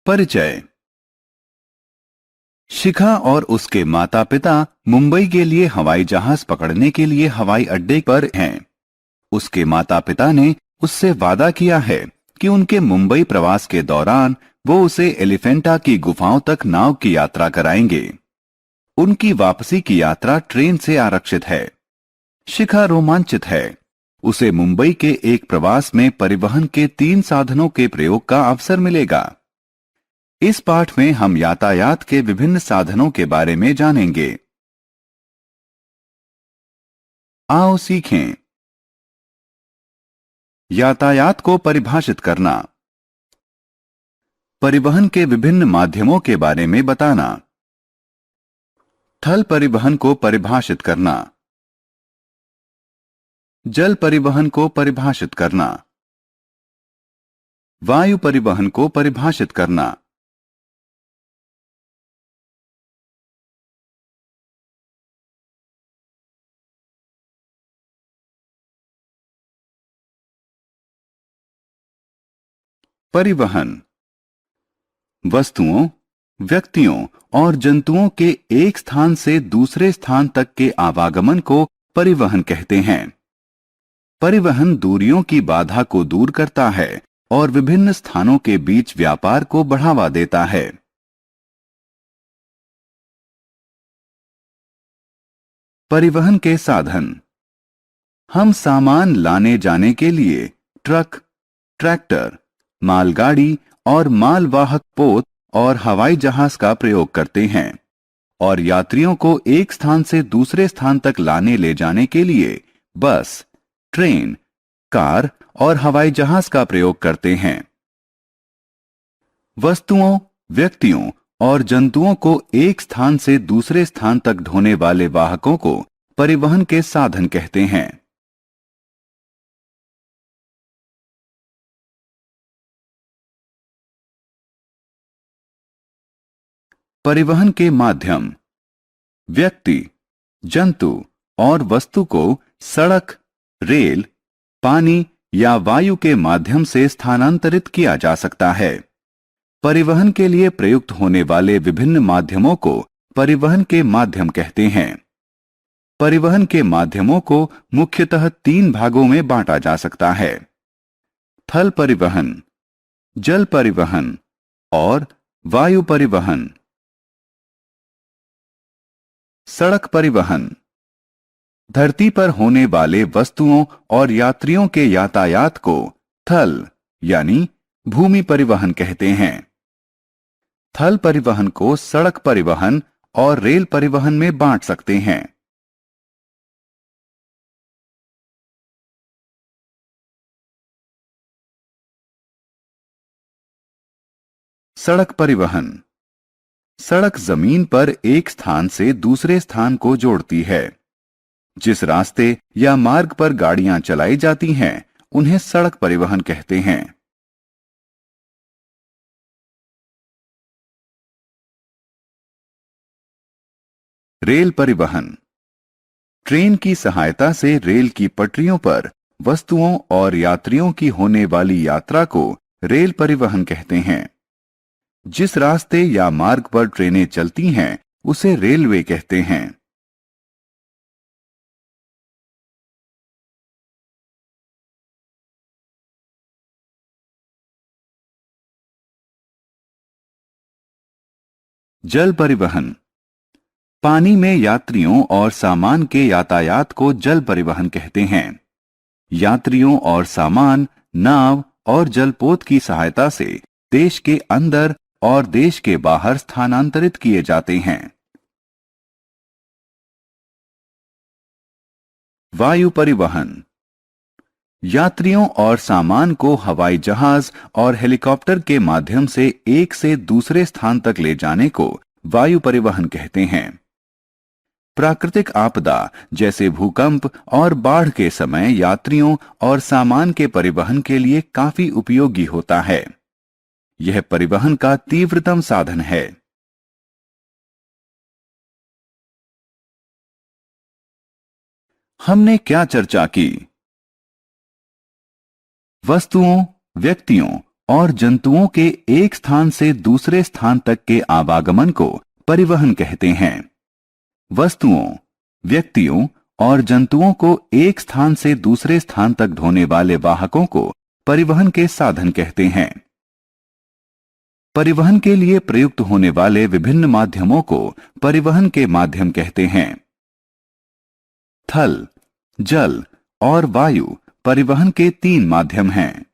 परिचय। शिखा और उसके माता पिता मुंबई के लिए हवाई जहाज पकड़ने के लिए हवाई अड्डे पर हैं। उसके माता पिता ने उससे वादा किया है कि उनके मुंबई प्रवास के दौरान वो उसे एलिफेंटा की गुफाओं तक नाव की यात्रा कराएंगे। उनकी वापसी की यात्रा ट्रेन से आरक्षित है। शिखा रोमांचित है। उसे मुंबई के एक प्रवास में परिवहन के 3 साधनों के प्रयोग का अवसर मिलेगा। इस पाठ में हम यातायात के विभिन्न साधनों के बारे में जानेंगे। आओ सीखें। यातायात को परिभाषित करना। परिवहन के विभिन्न माध्यमों के बारे में बताना। थल परिवहन को परिभाषित करना। जल परिवहन को परिभाषित करना। वायु परिवहन को परिभाषित करना। परिवहन वस्तुओं, व्यक्तियों और जंतुओं के एक स्थान से दूसरे स्थान तक के आवागमन को परिवहन कहते हैं। परिवहन दूरियों की बाधा को दूर करता है और विभिन्न स्थानों के बीच व्यापार को बढ़ावा देता है। परिवहन के साधन। हम सामान लाने जाने के लिए ट्रक, ट्रैक्टर, मालगाड़ी और मालवाहक पोत और हवाई जहाज का प्रयोग करते हैं और यात्रियों को एक स्थान से दूसरे स्थान तक लाने ले जाने के लिए बस, ट्रेन, कार और हवाई जहाज का प्रयोग करते हैं। वस्तुओं, व्यक्तियों और जंतुओं को एक स्थान से दूसरे स्थान तक ढोने वाले वाहकों को परिवहन के साधन कहते हैं। परिवहन के माध्यम। व्यक्ति, जंतु और वस्तु को सड़क, रेल, पानी या वायु के माध्यम से स्थानांतरित किया जा सकता है। परिवहन के लिए प्रयुक्त होने वाले विभिन्न माध्यमों को परिवहन के माध्यम कहते हैं। परिवहन के माध्यमों को मुख्यतः 3 भागों में बांटा जा सकता है: थल परिवहन, जल परिवहन और वायु परिवहन। सड़क परिवहन। धरती पर होने वाले वस्तुओं और यात्रियों के यातायात को थल यानी भूमि परिवहन कहते हैं। थल परिवहन को सड़क परिवहन और रेल परिवहन में बांट सकते हैं। सड़क परिवहन। सड़क जमीन पर एक स्थान से दूसरे स्थान को जोड़ती है। जिस रास्ते या मार्ग पर गाड़ियां चलाई जाती हैं, उन्हें सड़क परिवहन कहते हैं। रेल परिवहन। ट्रेन की सहायता से रेल की पटरियों पर वस्तुओं और यात्रियों की होने वाली यात्रा को रेल परिवहन कहते हैं। जिस रास्ते या मार्ग पर ट्रेनें चलती हैं, उसे रेलवे कहते हैं। जल परिवहन। पानी में यात्रियों और सामान के यातायात को जल परिवहन कहते हैं। यात्रियों और सामान नाव और जलपोत की सहायता से देश के अंदर और देश के बाहर स्थानांतरित किए जाते हैं। वायु परिवहन। यात्रियों और सामान को हवाई जहाज और हेलीकॉप्टर के माध्यम से एक से दूसरे स्थान तक ले जाने को वायु परिवहन कहते हैं। प्राकृतिक आपदा जैसे भूकंप और बाढ़ के समय यात्रियों और सामान के परिवहन के लिए काफी उपयोगी होता है। यह परिवहन का तीव्रतम साधन है। हमने क्या चर्चा की? वस्तुओं, व्यक्तियों और जंतुओं के एक स्थान से दूसरे स्थान तक के आवागमन को परिवहन कहते हैं। वस्तुओं, व्यक्तियों और जंतुओं को एक स्थान से दूसरे स्थान तक ढोने वाले वाहकों को परिवहन के साधन कहते हैं। परिवहन के लिए प्रयुक्त होने वाले विभिन्न माध्यमों को परिवहन के माध्यम कहते हैं। थल, जल और वायु परिवहन के 3 माध्यम हैं।